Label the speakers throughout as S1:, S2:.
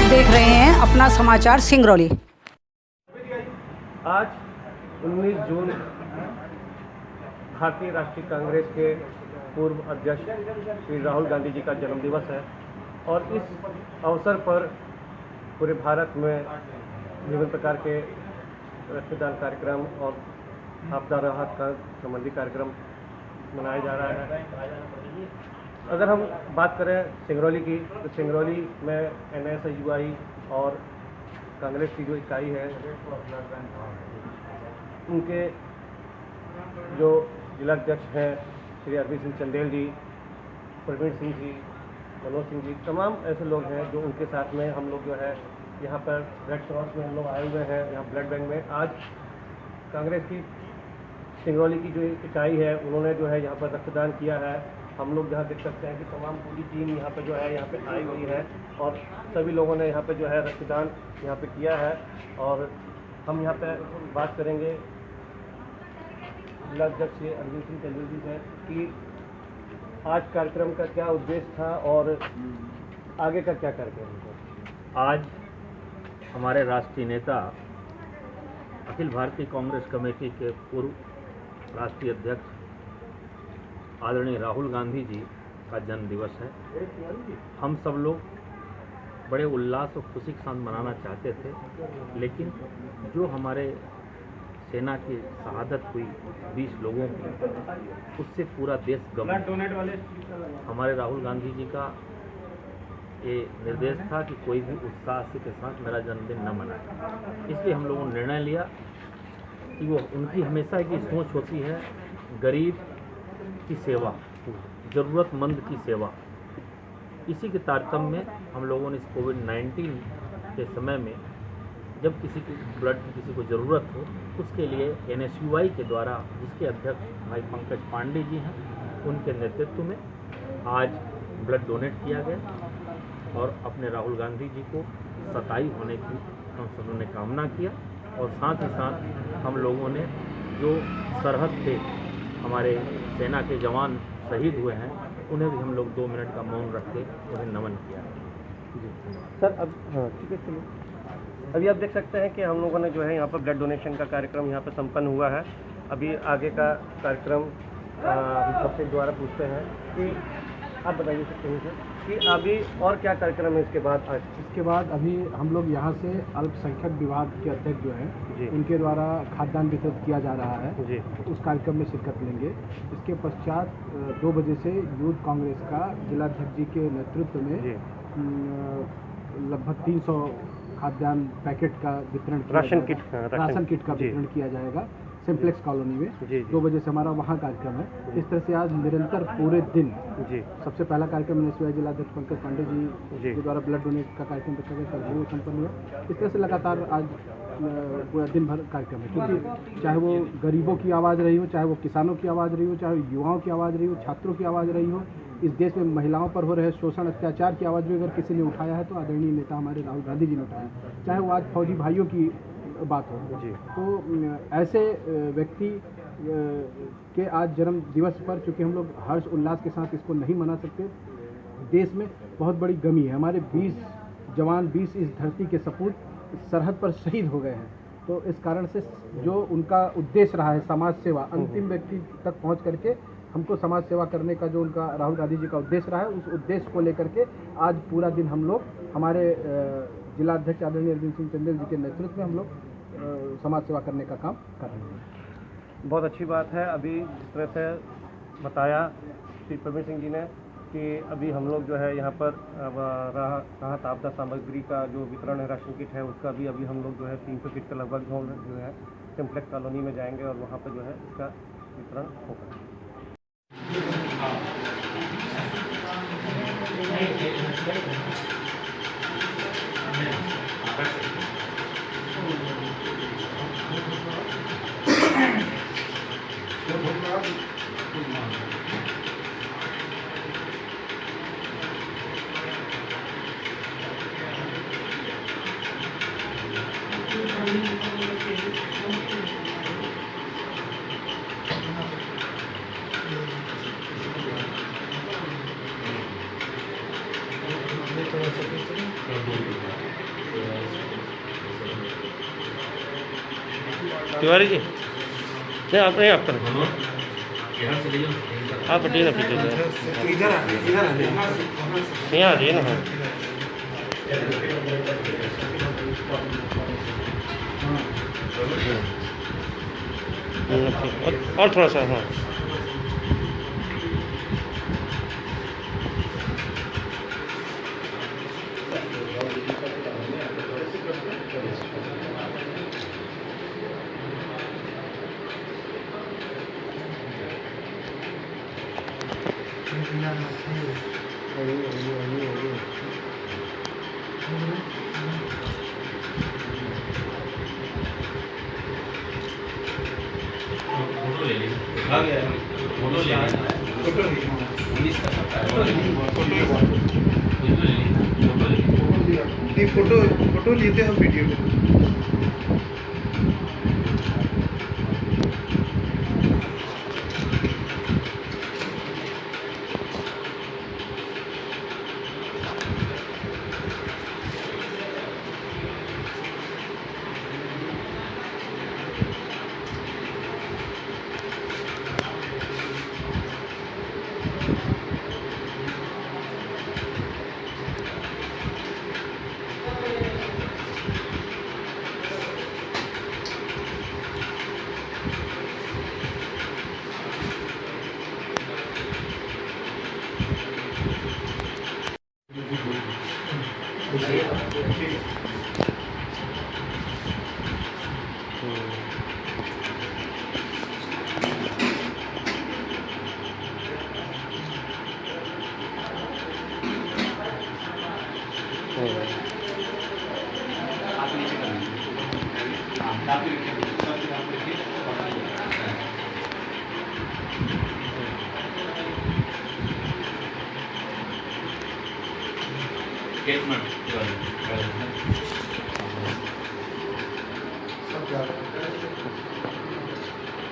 S1: देख रहे हैं अपना समाचार सिंगरौली।
S2: आज 19 जून भारतीय राष्ट्रीय कांग्रेस के पूर्व अध्यक्ष श्री राहुल गांधी जी का जन्मदिवस है और इस अवसर पर पूरे भारत में विभिन्न प्रकार के रक्तदान कार्यक्रम और आपदा राहत का संबंधी कार्यक्रम मनाया जा रहा है। अगर हम बात करें सिंगरौली की, तो सिंगरौली में NSUI और कांग्रेस की जो इकाई है उनके जो जिलाध्यक्ष हैं श्री अरविंद सिंह चंदेल जी, प्रवीण सिंह जी, मनोज सिंह जी, तमाम ऐसे लोग हैं जो उनके साथ में हम लोग जो है यहाँ पर रेड क्रॉस में हम लोग आए हुए हैं। यहाँ ब्लड बैंक में आज कांग्रेस की सिंगरौली की जो इकाई है उन्होंने जो है यहाँ पर रक्तदान किया है। हम लोग जहाँ देख सकते हैं कि तमाम पूरी टीम यहाँ पे जो है यहाँ पे आई हुई है और सभी लोगों ने यहाँ पे जो है रक्तदान यहाँ पे किया है। और हम यहाँ पे बात करेंगे जिलाध्यक्ष श्री अरविंद सिंह चंदेल जी से कि आज कार्यक्रम का क्या उद्देश्य था और आगे का क्या कार्यक्रम है।
S3: आज हमारे राष्ट्रीय नेता अखिल भारतीय कांग्रेस कमेटी के पूर्व राष्ट्रीय अध्यक्ष आदरणीय राहुल गांधी जी का जन्म दिवस है। हम सब लोग बड़े उल्लास और खुशी के साथ मनाना चाहते थे, लेकिन जो हमारे सेना की शहादत हुई 20 लोगों की, उससे पूरा देश गम। हमारे राहुल गांधी जी का ये निर्देश था कि कोई भी उत्साह के साथ मेरा जन्मदिन न मनाए। इसलिए हम लोगों ने निर्णय लिया कि वो उनकी हमेशा की सोच होती है गरीब की सेवा, ज़रूरतमंद की सेवा। इसी के तारतम्य में हम लोगों ने इस कोविड-19 के समय में जब किसी की ब्लड की किसी को ज़रूरत हो, उसके लिए NSUI के द्वारा, जिसके अध्यक्ष भाई पंकज पांडे जी हैं, उनके नेतृत्व में आज ब्लड डोनेट किया गया और अपने राहुल गांधी जी को 27 होने की हम सबों ने कामना किया। और साथ ही साथ हम लोगों ने जो सरहद पे हमारे सेना के जवान शहीद हुए हैं, उन्हें भी हम लोग 2 मिनट का मौन रख के उन्हें नमन किया है।
S2: सर अब हाँ ठीक है, चलिए अभी आप देख सकते हैं कि हम लोगों ने जो है यहाँ पर ब्लड डोनेशन का कार्यक्रम यहाँ पर संपन्न हुआ है। अभी आगे का कार्यक्रम हम सबके द्वारा पूछते हैं कि आप बताइए सकते हैं सर कि अभी और क्या कार्यक्रम है इसके बाद। आज
S4: इसके बाद अभी हम लोग यहाँ से अल्पसंख्यक विभाग के अध्यक्ष जो हैं उनके द्वारा खाद्यान्न वितरित किया जा रहा है जी। उस कार्यक्रम में शिरकत लेंगे। इसके पश्चात 2 बजे से यूथ कांग्रेस का जिलाध्यक्ष जी के नेतृत्व में लगभग 300 खाद्यान्न पैकेट का वितरण, राशन किट का वितरण किया जाएगा सिंप्लेक्स कॉलोनी में। 2 बजे से हमारा वहाँ कार्यक्रम है। इस तरह से आज निरंतर पूरे दिन सबसे पहला कार्यक्रम NSUI जिलाध्यक्ष पंकज पांडे जी के द्वारा ब्लड डोनेट का कार्यक्रम रखा गया, कल वो संपन्न हुआ। इस तरह से लगातार आज पूरा दिन भर कार्यक्रम है, क्योंकि चाहे वो गरीबों की आवाज़ रही हो, चाहे वो किसानों की आवाज़ रही हो, चाहे युवाओं की आवाज़ रही हो, छात्रों की आवाज़ रही हो, इस देश में महिलाओं पर हो रहे शोषण अत्याचार की आवाज़ भी अगर किसी ने उठाया है तो आदरणीय नेता हमारे राहुल गांधी जी ने उठाया, चाहे वो आज फौजी भाइयों की बात हो। तो ऐसे व्यक्ति के आज जन्म दिवस पर, चूँकि हम लोग हर्ष उल्लास के साथ इसको नहीं मना सकते, देश में बहुत बड़ी गमी है। हमारे 20 जवान, 20 इस धरती के सपूत सरहद पर शहीद हो गए हैं। तो इस कारण से जो उनका उद्देश्य रहा है समाज सेवा, अंतिम व्यक्ति तक पहुंच करके हमको समाज सेवा करने का जो उनका राहुल गांधी जी का उद्देश्य रहा है, उस उद्देश्य को लेकर के आज पूरा दिन हम लोग हमारे जिलाध्यक्ष आदरणीय अरविंद सिंह चंदेल जी के नेतृत्व में हम लोग समाज सेवा करने का काम कर रहे हैं।
S2: बहुत अच्छी बात है। अभी जिस तरह से बताया श्री प्रवीण सिंह जी ने कि अभी हम लोग जो है यहाँ पर राहत आपदा सामग्री का जो वितरण है, राशन किट है, उसका भी अभी हम लोग जो है 300 किट का लगभग जो है सिंप्लेक्स कॉलोनी में जाएंगे और वहाँ पर जो है इसका वितरण होगा।
S5: थोड़ा सा
S2: तिवारी जी नहीं आप नहीं, आप करें आप हटिए ना पीछे से, यहाँ आ जाइए ना। हाँ और थोड़ा सा। हाँ
S5: फोटो लेते हम वीडियो में।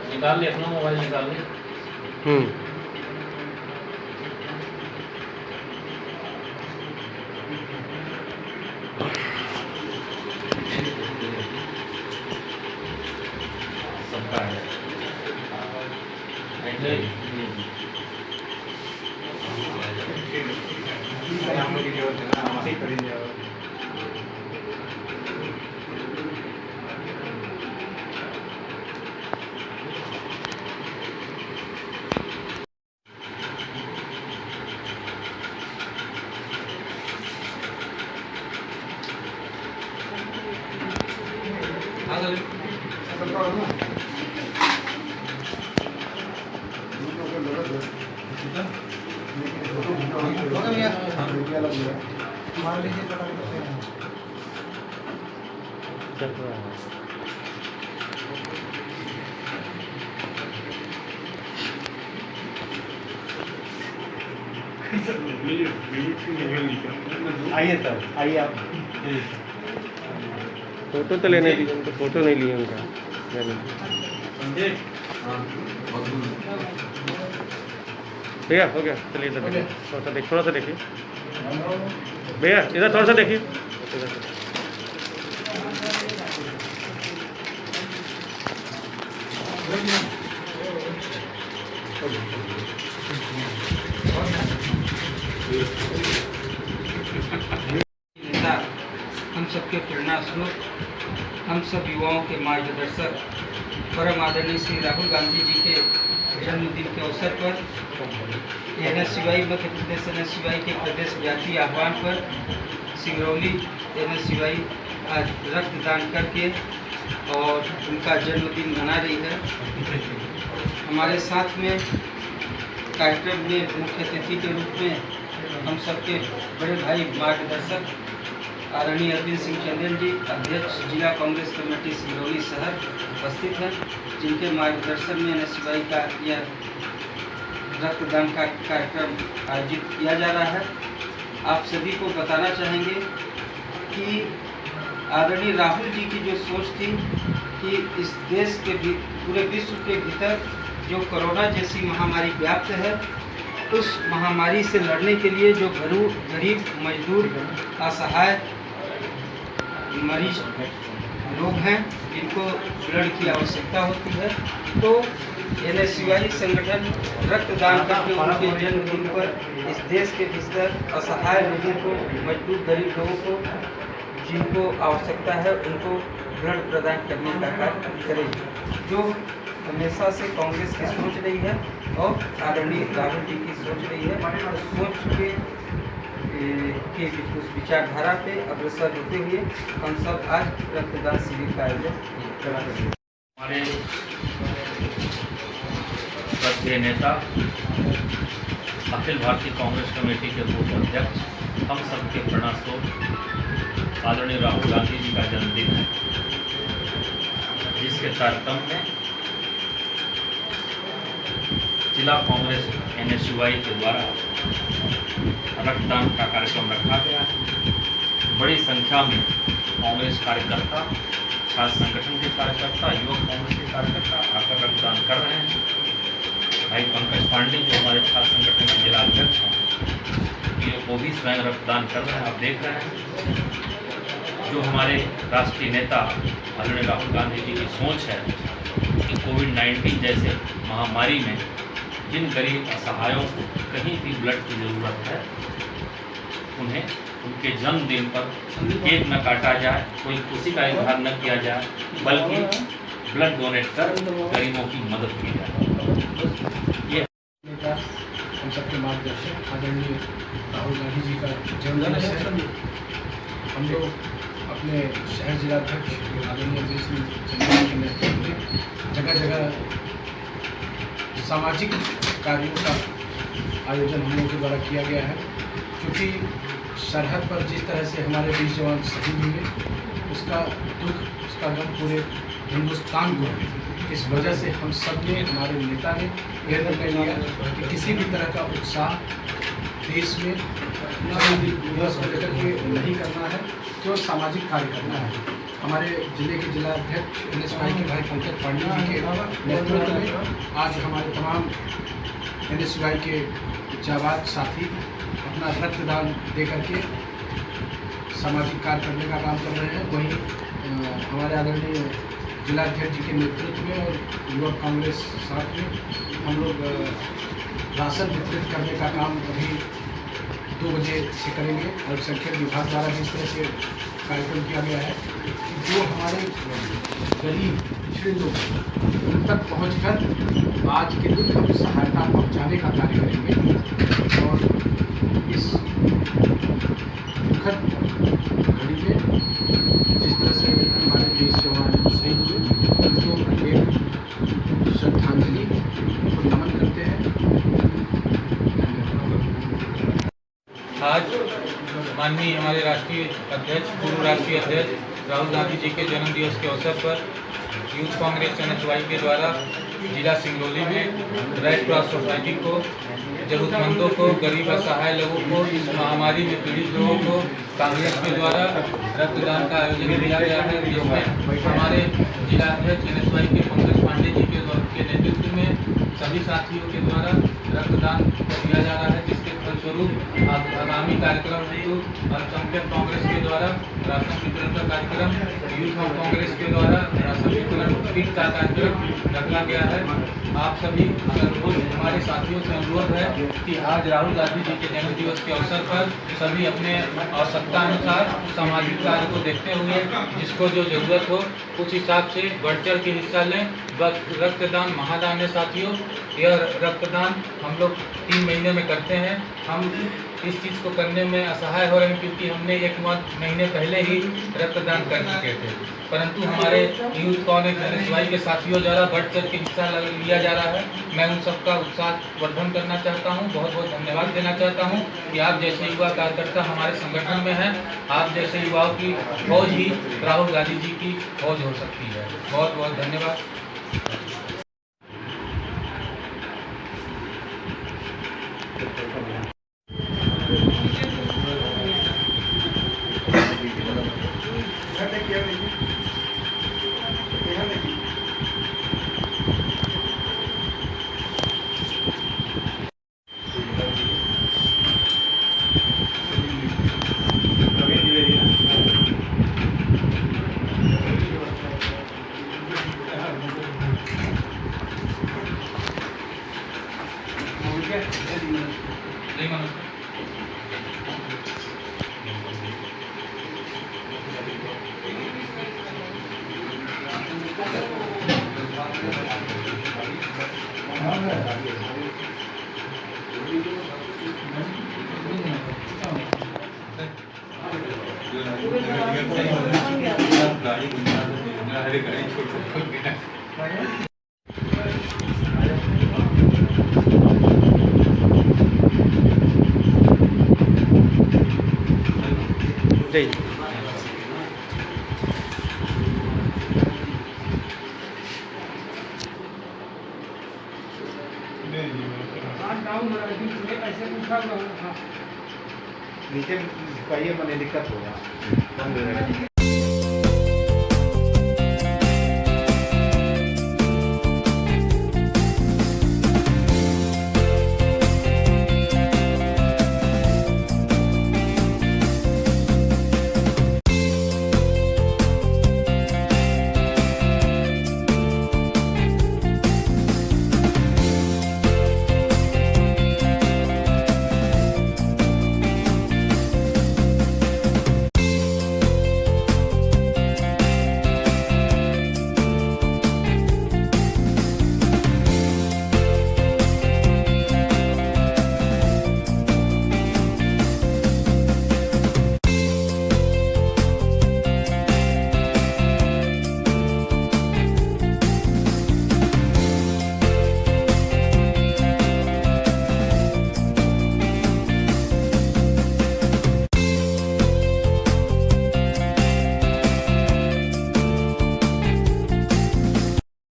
S3: निकाल ले अपना मोबाइल, निकाल ले। सबका है
S2: आइए सर, आइए आप। फोटो तो लेने दीजिए उनको, फोटो नहीं लिए उनका। भैया हो गया, चलिए इधर देखिए, थोड़ा सा देखिए, थोड़ा सा देखिए भैया, इधर थोड़ा सा देखिए।
S6: नेता, हम सबके प्रेरणा स्रोत, हम सब युवाओं के मार्गदर्शक परम आदरणीय श्री राहुल गांधी जी के जन्मदिन के अवसर पर एनएसयूआई मध्य प्रदेश एनएसयूआई के प्रदेश व्यापी आह्वान पर सिंगरौली एनएसयूआई आज रक्तदान करके और उनका जन्मदिन मना रही है। हमारे साथ में कार्यक्रम में मुख्य अतिथि के रूप में हम सबके बड़े भाई मार्गदर्शक आदरणीय अरविंद सिंह चंदेल जी, अध्यक्ष जिला कांग्रेस कमेटी सिंगरौली शहर उपस्थित हैं, जिनके मार्गदर्शन में एनएसयूआई का यह रक्तदान का कार्यक्रम आयोजित किया जा रहा है। आप सभी को बताना चाहेंगे कि आदरणीय राहुल जी की जो सोच थी कि इस देश के पूरे विश्व के भीतर जो कोरोना जैसी महामारी व्याप्त है, उस महामारी से लड़ने के लिए जो गरीब मजदूर असहाय मरीज लोग हैं जिनको ब्लड की आवश्यकता होती है, तो NSUI संगठन रक्तदान करके उनके जन्मदिन पर इस देश के भीतर असहाय लोगों को, मजदूर गरीब लोगों को जिनको आवश्यकता है उनको ब्लड प्रदान करने का कार्य करेगी, जो हमेशा से कांग्रेस की सोच रही है और आदरणीय राहुल जी की सोच रही है। तो सोच के उस विचारधारा पे अग्रसर होते हुए हम सब आज रक्तदान शिविर का आयोजन करा रहे हैं।
S3: हमारे श्रद्धेय नेता अखिल भारतीय कांग्रेस कमेटी के पूर्व अध्यक्ष, हम सबके प्रणस्वरूप आदरणीय राहुल गांधी जी का जन्मदिन है, जिसके तारतम्य में जिला कांग्रेस NSUI के द्वारा रक्तदान का कार्यक्रम रखा गया है। बड़ी संख्या में कांग्रेस कार्यकर्ता, छात्र संगठन के कार्यकर्ता, युवक कांग्रेस के कार्यकर्ता आकर रक्तदान कर रहे हैं। भाई पंकज पांडे जो हमारे छात्र संगठन के जिला अध्यक्ष हैं, ये वो भी स्वयं रक्तदान कर रहे हैं। आप देख रहे हैं जो हमारे राष्ट्रीय नेता आदरणीय राहुल गांधी जी की सोच है कि कोविड-19 जैसे महामारी में जिन गरीब असहायों को कहीं भी ब्लड की ज़रूरत है, उन्हें उनके जन्मदिन पर केक न काटा जाए, कोई खुशी का इजहार न किया जाए, बल्कि ब्लड डोनेट कर गरीबों की मदद की जाए। ये
S4: नेता हम सबके मार्गदर्शक आदरणीय राहुल गांधी जी का जन्मदिन है। हम लोग अपने शहर जिलाध्यक्ष आदरणीय अमरीश चंदेल के नेतृत्व में जगह जगह सामाजिक कार्यों का आयोजन हम लोगों के द्वारा किया गया है। क्योंकि सरहद पर जिस तरह से हमारे 20 जवान शहीद हुए, उसका दुख, उसका गम पूरे हिंदुस्तान को है। इस वजह से हम सब ने, हमारे नेता ने यह निर्णय लिया कि किसी भी तरह का उत्साह देश में दिवस को लेकर के नहीं करना है, केवल सामाजिक कार्य करना है। हमारे जिले के जिला अध्यक्ष NSUI के भाई पंकज पांडे जी के नेतृत्व में आज हमारे तमाम NSUI के जाबाज साथी अपना रक्तदान दे करके सामाजिक कार्य करने का काम कर रहे हैं। वहीं हमारे आदरणीय जिलाध्यक्ष जी के नेतृत्व में और युवक कांग्रेस साथ में हम लोग राशन वितरित करने का काम अभी 2 बजे से करेंगे। अल्पसंख्यक विभाग द्वारा भी इस तरह से कार्यक्रम किया गया है कि जो हमारे गरीब पिछड़े लोग उन तक पहुँचकर आज के दिन हम सहायता पहुँचाने का कार्य करेंगे। और इस दुखद घड़ी में जिस तरह से हमारे देश जवान शहीद हुए, उनको एक श्रद्धांजलि को नमन करते हैं।
S7: आज माननीय हमारे राष्ट्रीय अध्यक्ष, पूर्व राष्ट्रीय अध्यक्ष राहुल गांधी जी के जन्म दिवस के अवसर पर यूथ कांग्रेस NSUI के द्वारा जिला सिंगरौली में रेड क्रॉस सोसाइटी को, जरूरतमंदों को, गरीब असहाय लोगों को, इस महामारी में पीड़ित लोगों को कांग्रेस के द्वारा रक्तदान का आयोजन किया गया है, जिसमें हमारे जिला अध्यक्ष NSUI के पंकज पांडे जी के नेतृत्व में सभी साथियों के द्वारा रक्तदान किया जा रहा है, जिसके फलस्वरूप आगामी कार्यक्रम हेतु अल्पसंख्यक कांग्रेस के द्वारा राशन वितरण का कार्यक्रम, यूथ ऑफ कांग्रेस के द्वारा राशन वितरण किट का कार्यक्रम रखा गया है। आप सभी हमारे साथियों से अनुरोध है कि आज राहुल गांधी जी के जन्म दिवस के अवसर पर सभी अपने आवश्यकता अनुसार सामाजिक कार्य को देखते हुए जिसको जो जरूरत हो उस हिसाब से बढ़ चढ़ के हिस्सा लें। बस रक्तदान महादान है साथियों, यह रक्तदान हम लोग 3 महीने में करते हैं। हम इस चीज़ को करने में असहाय हो रहे हैं क्योंकि हमने 1 महीने पहले ही रक्तदान कर चुके थे, परंतु हमारे यूथ कांग्रेस NSUI के साथियों द्वारा बढ़ चढ़ के हिस्सा लिया जा रहा है। मैं उन सबका उत्साह वर्धन करना चाहता हूं, बहुत बहुत धन्यवाद देना चाहता हूं कि आप जैसे युवा कार्यकर्ता हमारे संगठन में हैं। आप जैसे युवाओं की फौज ही राहुल गांधी जी की फौज हो सकती है। बहुत बहुत धन्यवाद। नहीं मानो
S5: नीचे झुकाइए, मैंने दिक्कत होगा।